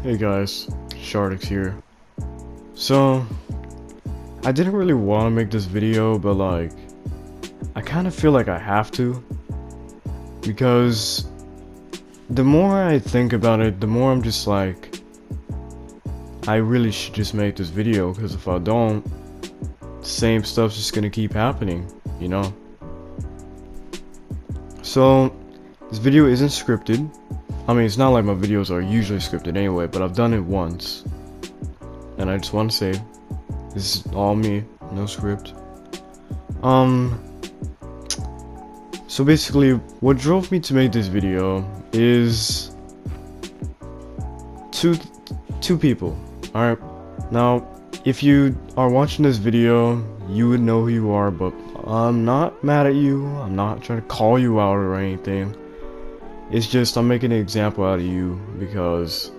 Hey guys, Shardyx here. So, I didn't really want to make this video, but like, I kind of feel like I have to. Because, the more I think about it, the more I'm just like, I really should just make this video, because if I don't, the same stuff's just gonna keep happening, you know? So, this video isn't scripted. I mean, it's not like my videos are usually scripted anyway, but I've done it once. And I just want to say, this is all me, no script. So basically, what drove me to make this video is two people. Alright, now, if you are watching this video, you would know who you are, but I'm not mad at you. I'm not trying to call you out or anything. It's just I'm making an example out of you because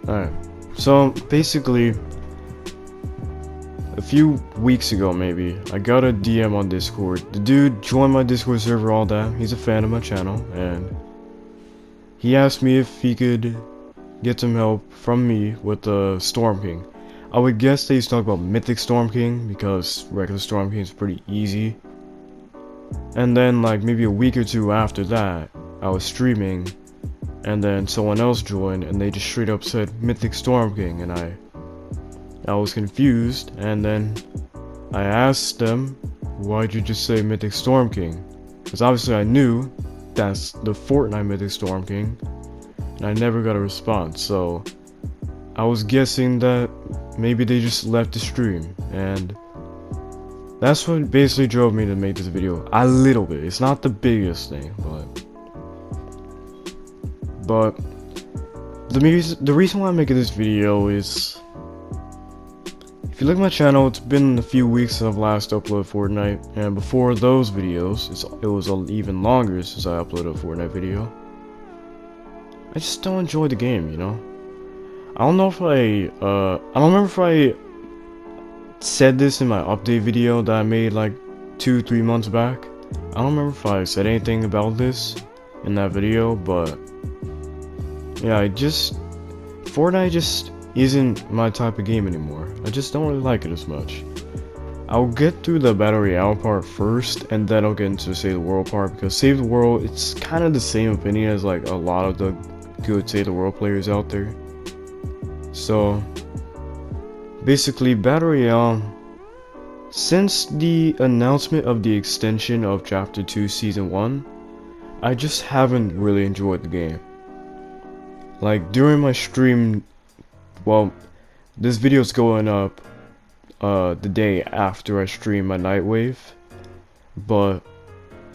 Alright, so basically a few weeks ago maybe, I got a DM on Discord. The dude joined my Discord server, all that. He's a fan of my channel, and he asked me if he could get some help from me with the Storm King. I would guess that he's talking about Mythic Storm King because regular Storm King is pretty easy. And then like maybe a week or two after that, I was streaming, and then someone else joined and they just straight up said Mythic Storm King, and I was confused, and then I asked them, why'd you just say Mythic Storm King? Because obviously I knew that's the Fortnite Mythic Storm King, and I never got a response, so I was guessing that maybe they just left the stream, and that's what basically drove me to make this video. A little bit. It's not the biggest thing, but the reason why I'm making this video is, if you look at my channel, it's been a few weeks since I've last uploaded Fortnite, and before those videos, it was even longer since I uploaded a Fortnite video. I just don't enjoy the game, you know? I don't know if I don't remember if I said this in my update video that I made like 2-3 months back. I don't remember if I said anything about this in that video, but yeah, Fortnite just isn't my type of game anymore. I just don't really like it as much. I'll get through the Battle Royale part first, and then I'll get into the Save the World part, because Save the World, it's kind of the same opinion as like a lot of the good Save the World players out there. So basically, Battle Royale, since the announcement of the extension of Chapter 2 Season 1, I just haven't really enjoyed the game. Like, during my stream, well, this video's going up the day after I stream my Night Wave, but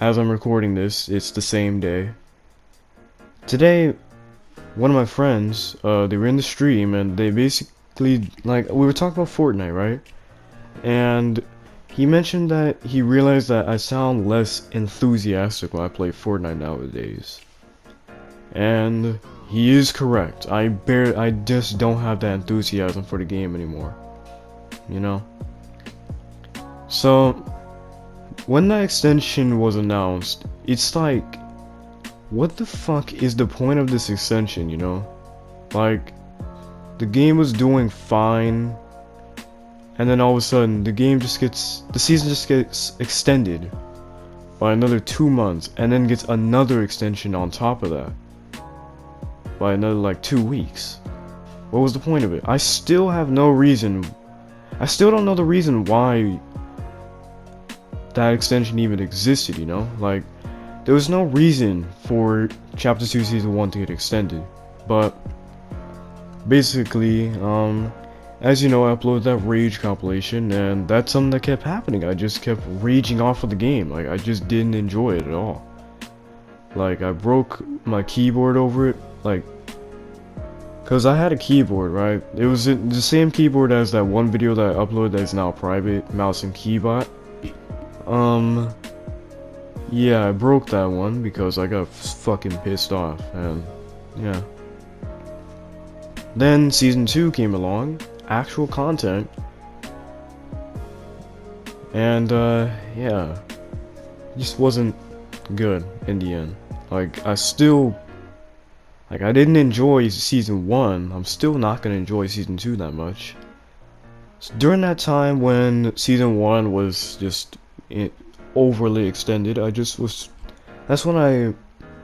as I'm recording this, it's the same day. Today, one of my friends, they were in the stream, and they basically, like, we were talking about Fortnite, right? And he mentioned that he realized that I sound less enthusiastic when I play Fortnite nowadays. And he is correct. I just don't have that enthusiasm for the game anymore. You know? So, when that extension was announced, it's like, what the fuck is the point of this extension, you know? Like, the game was doing fine, and then all of a sudden the season just gets extended by another 2 months, and then gets another extension on top of that by another like 2 weeks. What was the point of it? I still have no reason. I still don't know the reason why that extension even existed, you know? Like, there was no reason for Chapter 2 Season 1 to get extended. But basically, as you know, I uploaded that Rage compilation, and that's something that kept happening. I just kept raging off of the game. Like, I just didn't enjoy it at all. Like, I broke my keyboard over it, like, cause I had a keyboard, right? It was the same keyboard as that one video that I uploaded that is now private, mouse and keyboard. Yeah, I broke that one because I got fucking pissed off, and yeah. Then Season 2 came along, actual content, and yeah, it just wasn't good in the end. Like, I still Like, I didn't enjoy season 1, I'm still not gonna enjoy season 2 that much. So during that time when season 1 was just overly extended, that's when I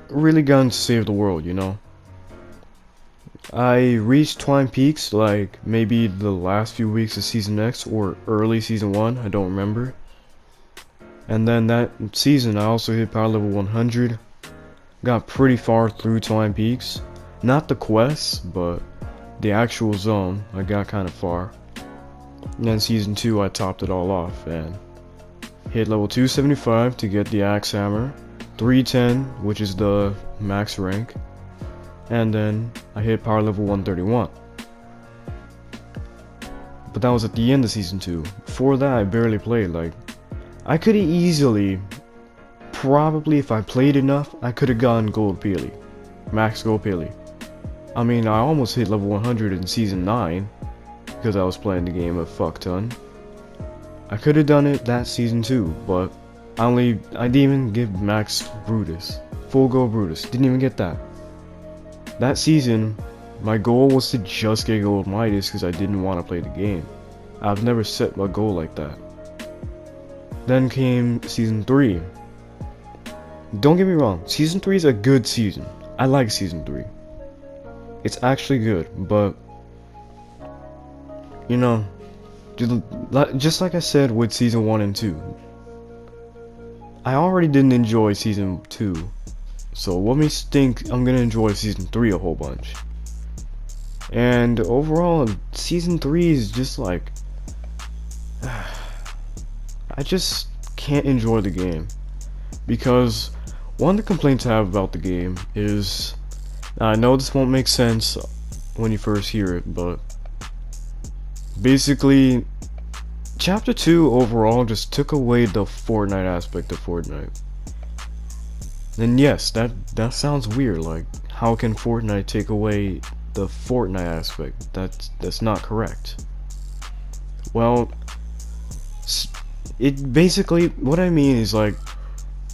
really got into Save the World, you know? I reached Twine Peaks like maybe the last few weeks of season X or early season 1, I don't remember. And then that season I also hit power level 100. Got pretty far through Twine Peaks. Not the quests, but the actual zone, I got kind of far. And then season 2 I topped it all off and hit level 275 to get the axe hammer, 310 which is the max rank, and then I hit power level 131. But that was at the end of season 2. Before that I barely played. Like, I could have easily, probably if I played enough, I could have gotten gold Peely, max gold Peely. I mean, I almost hit level 100 in season 9 because I was playing the game a fuck ton. I could have done it that season too, but I didn't even get max Brutus, full gold Brutus, didn't even get that. That season, my goal was to just get gold Midas because I didn't want to play the game. I've never set my goal like that. Then came season 3. Don't get me wrong, season 3 is a good season. I like season 3. It's actually good, but you know, just like I said with season 1 and 2, I already didn't enjoy season 2, so what makes me think I'm gonna enjoy season 3 a whole bunch? And overall, season 3 is just like, I just can't enjoy the game. Because one of the complaints I have about the game is, I know this won't make sense when you first hear it, but basically, Chapter 2 overall just took away the Fortnite aspect of Fortnite. And yes, that sounds weird, like, how can Fortnite take away the Fortnite aspect? That's not correct. Well, it basically, what I mean is like,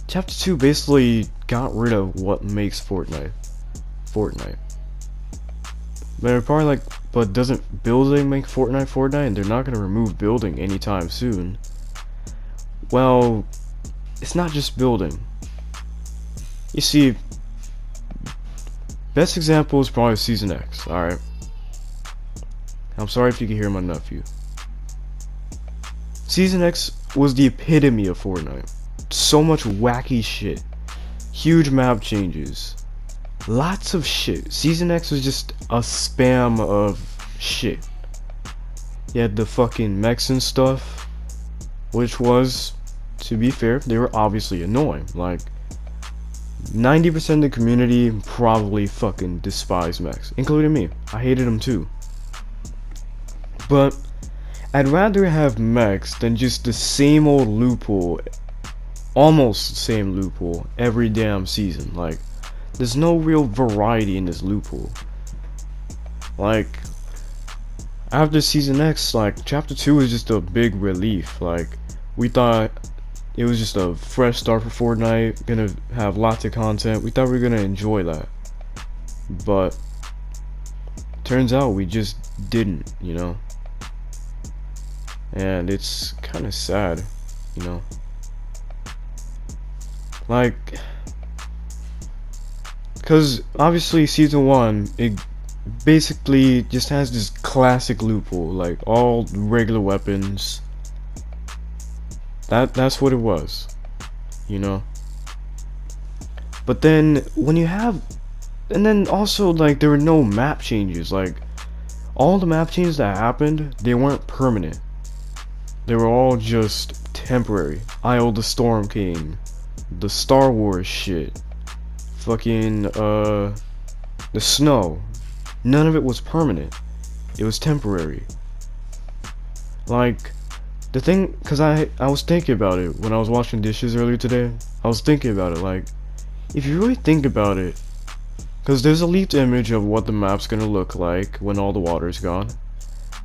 Chapter 2 basically got rid of what makes Fortnite. They're probably like, but doesn't building make Fortnite? And they're not gonna remove building anytime soon. Well, it's not just building. You see, best example is probably Season X, alright? I'm sorry if you can hear my nephew. Season X was the epitome of Fortnite. So much wacky shit. Huge map changes. Lots of shit. Season X was just a spam of shit. You had the fucking mechs and stuff, which was, to be fair, they were obviously annoying. Like, 90% of the community probably fucking despised mechs, including me. I hated them too. But I'd rather have mechs than just the same old loophole, almost the same loophole, every damn season. Like, there's no real variety in this loophole. Like, after Season X, like, Chapter 2 was just a big relief. Like, we thought it was just a fresh start for Fortnite, gonna have lots of content. We thought we were gonna enjoy that. But, turns out we just didn't, you know? And it's kind of sad, you know? Like, because obviously Season 1, it basically just has this classic loophole, like all regular weapons. That's what it was, you know? But then, when you have, and then also, like, there were no map changes. Like, all the map changes that happened, they weren't permanent. They were all just temporary. Isle the Storm King, the Star Wars shit, fucking, the snow. None of it was permanent. It was temporary. Like, the thing, cause I was thinking about it when I was washing dishes earlier today. I was thinking about it, like, if you really think about it, cause there's a leaked image of what the map's gonna look like when all the water's gone.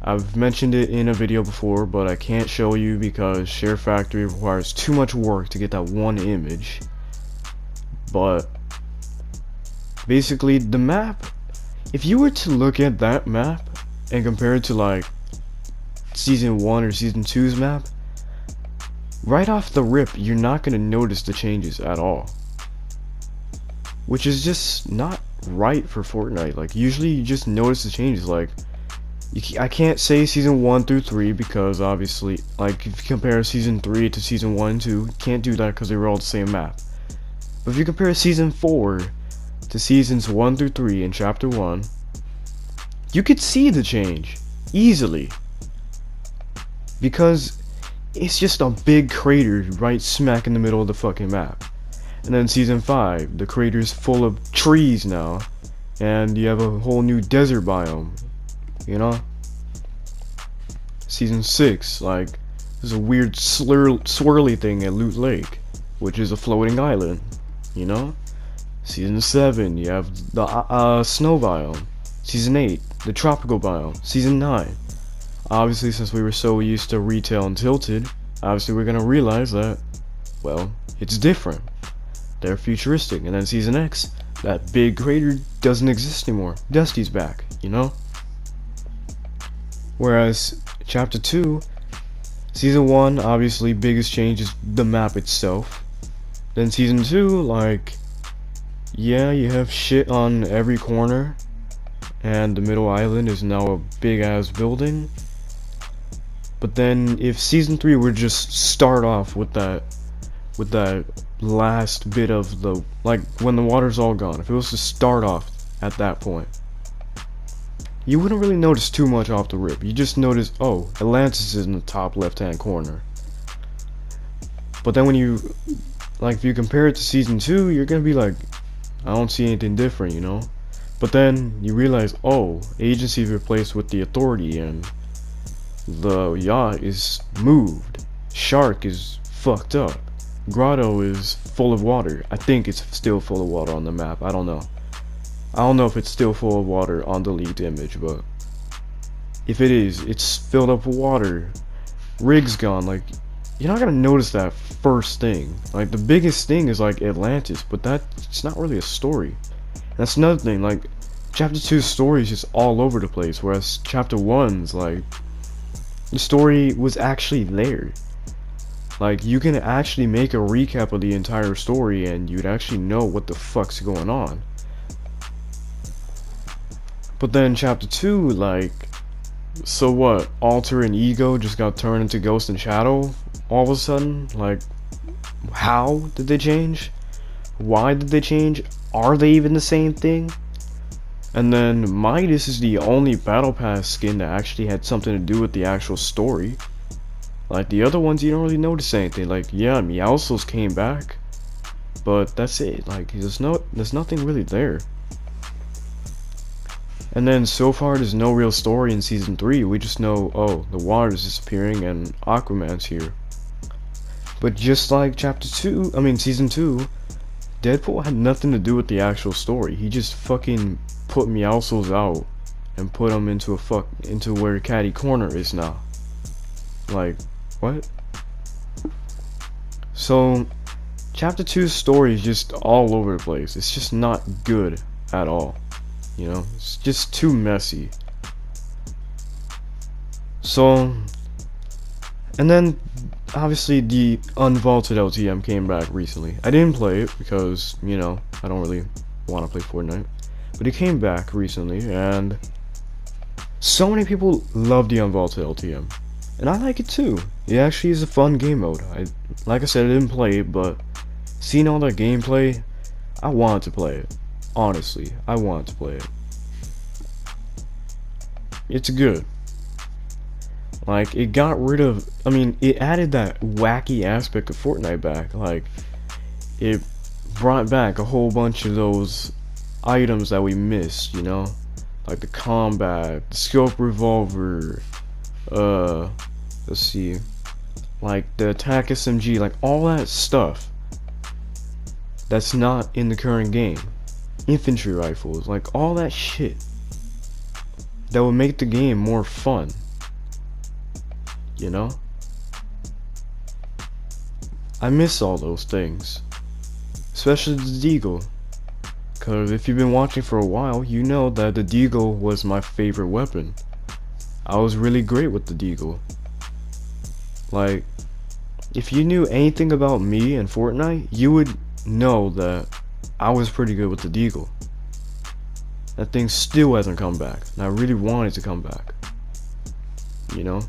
I've mentioned it in a video before, but I can't show you because Share Factory requires too much work to get that one image. But Basically, the map, if you were to look at that map and compare it to like Season 1 or Season 2's map, right off the rip, you're not going to notice the changes at all. Which is just not right for Fortnite. Like, usually you just notice the changes. Like, I can't say Season 1 through 3 because obviously, like, if you compare Season 3 to Season 1 and 2, you can't do that because they were all the same map. But if you compare Season 4 to Seasons 1 through 3 in Chapter 1, you could see the change easily. Because it's just a big crater right smack in the middle of the fucking map. And then Season 5, the crater's full of trees now, and you have a whole new desert biome, you know? Season 6, like, there's a weird swirly thing at Loot Lake, which is a floating island, you know? Season 7, you have the snow biome. Season 8, the tropical biome. Season 9, obviously since we were so used to retail and tilted, obviously we're gonna realize that, well, it's different. They're futuristic. And then Season X, that big crater doesn't exist anymore. Dusty's back, you know? Whereas Chapter 2, Season 1, obviously biggest change is the map itself. Then Season 2, like, yeah, you have shit on every corner, and the middle island is now a big ass building. But then if Season 3 were just start off with that last bit of the, like, when the water's all gone, if it was to start off at that point, you wouldn't really notice too much off the rip. You just notice, oh, Atlantis is in the top left hand corner. But then when you, like, if you compare it to Season 2, you're gonna be like, I don't see anything different, you know? But then you realize, oh, agency replaced with the authority, and the yacht is moved, shark is fucked up, grotto is full of water. I think it's still full of water on the map. I don't know if it's still full of water on the leaked image, but if it is, it's filled up with water. Rig's gone. Like, you're not gonna notice that first thing. Like, the biggest thing is like Atlantis, but it's not really a story. That's another thing. Like, Chapter 2's story is just all over the place, whereas Chapter 1's, like, the story was actually there. Like, you can actually make a recap of the entire story and you'd actually know what the fuck's going on. But then Chapter 2, like, so what? Alter and Ego just got turned into Ghost and Shadow all of a sudden? Like, how did they change? Why did they change? Are they even the same thing? And then Midas is the only Battle Pass skin that actually had something to do with the actual story. Like, the other ones, you don't really notice anything. Like, yeah, Meowscles came back, but that's it. Like, there's nothing really there. And then so far, there's no real story in Season 3. We just know, oh, the water's disappearing and Aquaman's here. But just like Season 2, Deadpool had nothing to do with the actual story. He just fucking put Meowscles out and put him into where Catty Corner is now. Like, what? So, Chapter 2's story is just all over the place. It's just not good at all. You know, it's just too messy. So, and then obviously the unvaulted LTM came back recently. I didn't play it because, you know, I don't really want to play Fortnite. But it came back recently, and so many people love the unvaulted LTM. And I like it too. It actually is a fun game mode. Like I said, I didn't play it, but seeing all that gameplay, I wanted to play it. Honestly, I wanted to play it. It's good. Like, it got rid of, it added that wacky aspect of Fortnite back. Like, it brought back a whole bunch of those items that we missed, you know? Like the combat, the scope revolver, let's see, like the attack SMG, like all that stuff that's not in the current game. Infantry rifles, like all that shit that would make the game more fun, you know? I miss all those things, especially the Deagle, Cause if you've been watching for a while, you know that the deagle was my favorite weapon. I was really great with the deagle. Like, if you knew anything about me and Fortnite, you would know that I was pretty good with the deagle. That thing still hasn't come back, and I really want it to come back. You know?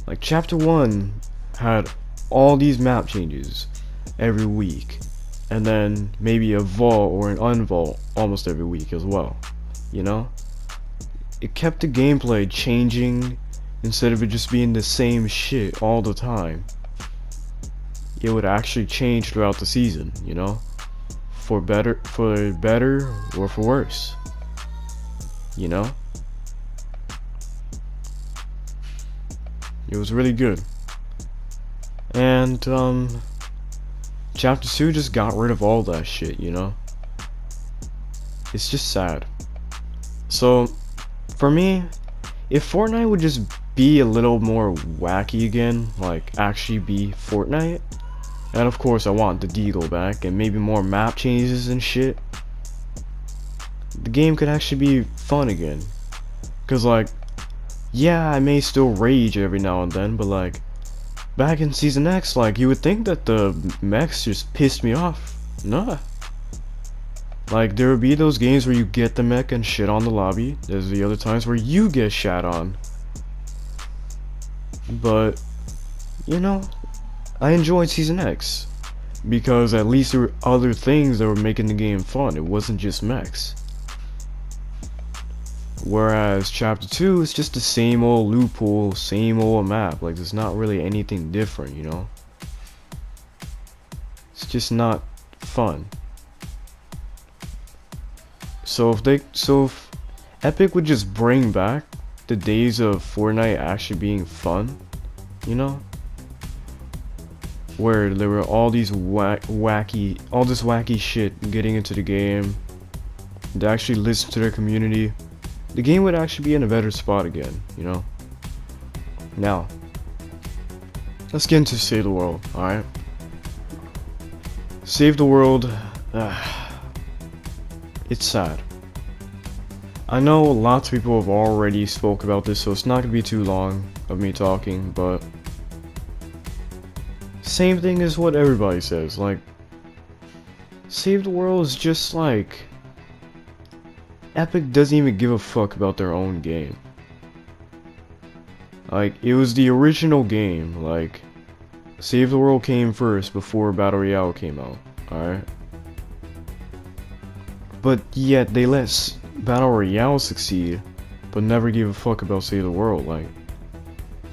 Like, Chapter 1 had all these map changes every week, and then maybe a vault or an unvault almost every week as well. You know? It kept the gameplay changing instead of it just being the same shit all the time. It would actually change throughout the season, you know? For better or for worse. You know? It was really good. And Chapter 2 just got rid of all that shit, you know? It's just sad. So, for me, if Fortnite would just be a little more wacky again, like actually be Fortnite, and of course I want the deagle back and maybe more map changes and shit, the game could actually be fun again. Cause like, yeah, I may still rage every now and then, but like, back in Season X, like, you would think that the mechs just pissed me off. Nah. Like, there would be those games where you get the mech and shit on the lobby. There's the other times where you get shat on. But, you know, I enjoyed Season X. Because at least there were other things that were making the game fun. It wasn't just mechs. Whereas Chapter 2 is just the same old loophole, same old map. Like, there's not really anything different, you know? It's just not fun. So if Epic would just bring back the days of Fortnite actually being fun, you know? Where there were all these wacky shit getting into the game. They actually listen to their community. The game would actually be in a better spot again, you know? Now, let's get into Save the World, alright? Save the World, it's sad. I know lots of people have already spoke about this, so it's not gonna be too long of me talking, but same thing as what everybody says, like, Save the World is just like, Epic doesn't even give a fuck about their own game. Like, it was the original game, like, Save the World came first before Battle Royale came out, alright? But yet, they let Battle Royale succeed, but never gave a fuck about Save the World. Like,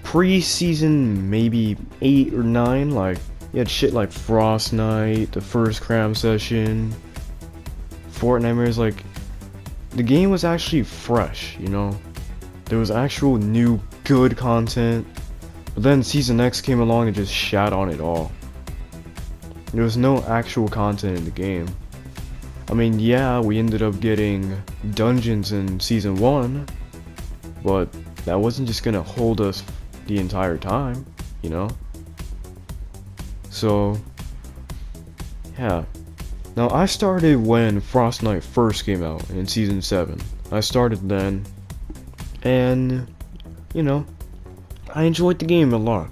pre-season maybe 8 or 9, like, you had shit like Frost Night, the first cram session, Fortnite, like, the game was actually fresh, you know? There was actual new good content, but then Season X came along and just shat on it all. There was no actual content in the game. I mean, yeah, we ended up getting dungeons in Season 1, but that wasn't just gonna hold us the entire time, you know? So, yeah. Now, I started when Frost Night first came out in Season 7. I started then, and, you know, I enjoyed the game a lot.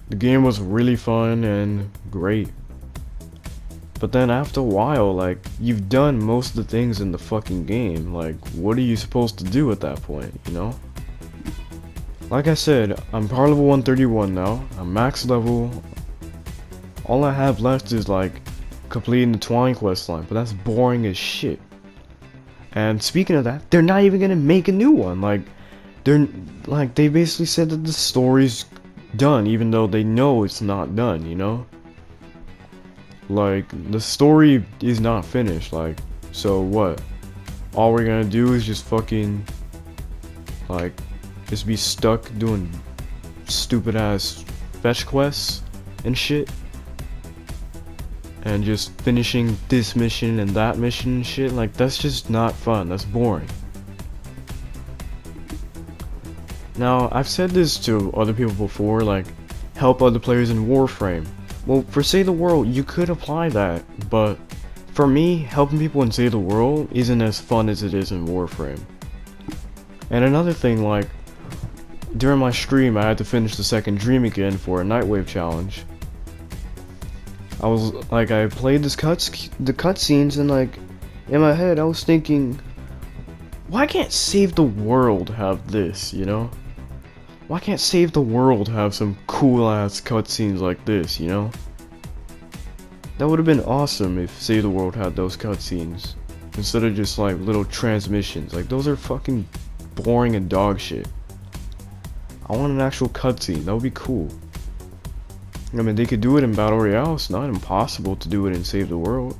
The game was really fun and great. But then after a while, like, you've done most of the things in the fucking game. Like, what are you supposed to do at that point, you know? Like I said, I'm power level 131 now. I'm max level. All I have left is, like, completing the Twine quest line, but that's boring as shit. And speaking of that, they're not even gonna make a new one. Like, they basically said that the story's done, even though they know it's not done, you know? Like, the story is not finished, like, so what? All we're gonna do is just fucking, like, just be stuck doing stupid ass fetch quests and shit? And just finishing this mission and that mission and shit? Like, that's just not fun, that's boring. Now, I've said this to other people before, like, help other players in Warframe. Well, for Save the World, you could apply that, but for me, helping people and save the world isn't as fun as it is in Warframe. And another thing, like, during my stream, I had to finish the second dream again for a Nightwave challenge. I was like, I played the cutscenes, and like, in my head, I was thinking, why can't Save the World have this, you know? Why can't Save the World have some cool ass cutscenes like this, you know? That would have been awesome if Save the World had those cutscenes instead of just like little transmissions. Like, those are fucking boring and dog shit. I want an actual cutscene. That would be cool. I mean, they could do it in Battle Royale. It's not impossible to do it in Save the World.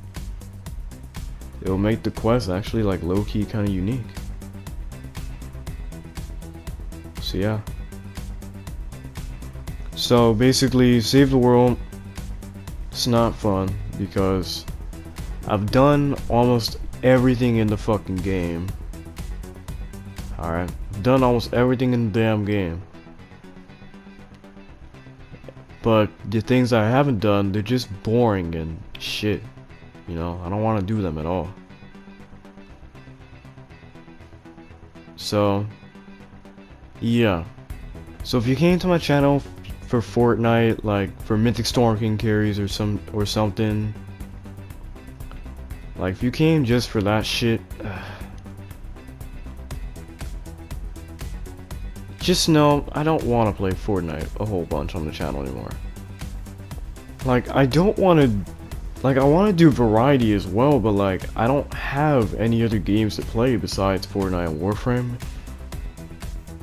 It'll make the quest actually like low-key kind of unique. So yeah. So basically, Save the World, it's not fun because I've done almost everything in the fucking game. Alright, I've done almost everything in the damn game. But the things I haven't done, they're just boring and shit. You know, I don't want to do them at all. So, yeah. So if you came to my channel for Fortnite, like for Mythic Storm King carries or something, like if you came just for that shit, just know I don't want to play Fortnite a whole bunch on the channel anymore. Like, I don't want to, like, I want to do variety as well, but like, I don't have any other games to play besides Fortnite and Warframe.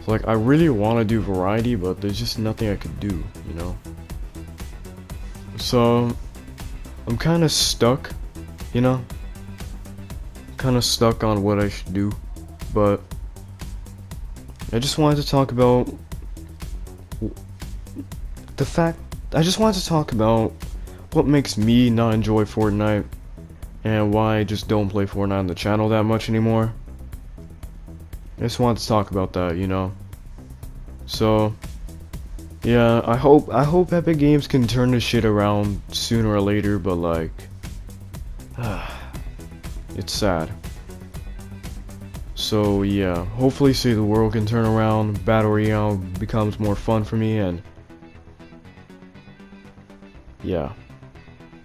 So like, I really want to do variety, but there's just nothing I could do, you know? So, I'm kind of stuck, you know? Kind of stuck on what I should do, but I just wanted to talk about what makes me not enjoy Fortnite and why I just don't play Fortnite on the channel that much anymore. I just wanted to talk about that, you know. So yeah, I hope Epic Games can turn this shit around sooner or later, but like, it's sad. So yeah, hopefully Save the World can turn around, Battle Royale becomes more fun for me, and yeah.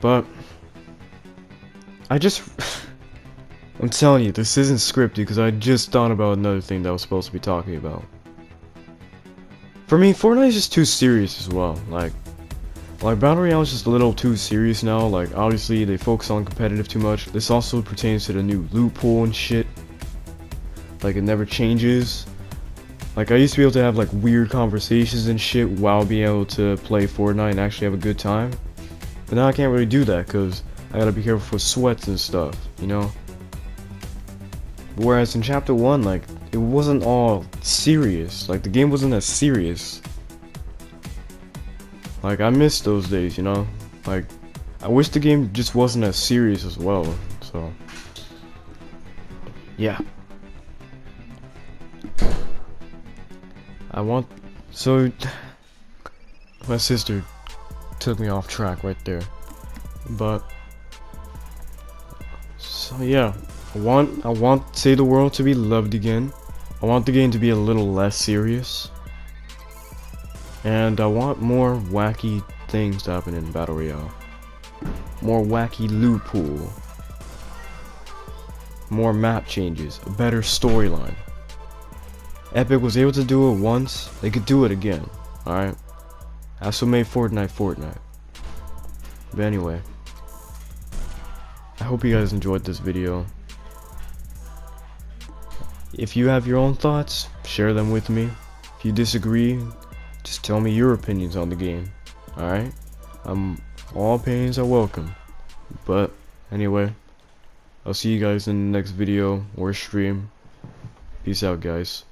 But I'm telling you, this isn't scripted because I just thought about another thing that I was supposed to be talking about. For me, Fortnite is just too serious as well. Like Battle Royale is just a little too serious now. Like, obviously they focus on competitive too much. This also pertains to the new loot pool and shit. Like, it never changes. Like, I used to be able to have like weird conversations and shit while being able to play Fortnite and actually have a good time. But now I can't really do that because I gotta be careful for sweats and stuff, you know? Whereas in Chapter 1, like, it wasn't all serious. Like, the game wasn't as serious. Like, I miss those days, you know? Like, I wish the game just wasn't as serious as well, so yeah. So my sister took me off track right there, but so yeah, I want Save the World to be loved again. I want the game to be a little less serious, and I want more wacky things to happen in Battle Royale. More wacky loot pool, more map changes, a better storyline. Epic was able to do it once, they could do it again, alright? That's what made Fortnite. But anyway, I hope you guys enjoyed this video. If you have your own thoughts, share them with me. If you disagree, just tell me your opinions on the game, alright? All opinions are welcome. But anyway, I'll see you guys in the next video or stream. Peace out, guys.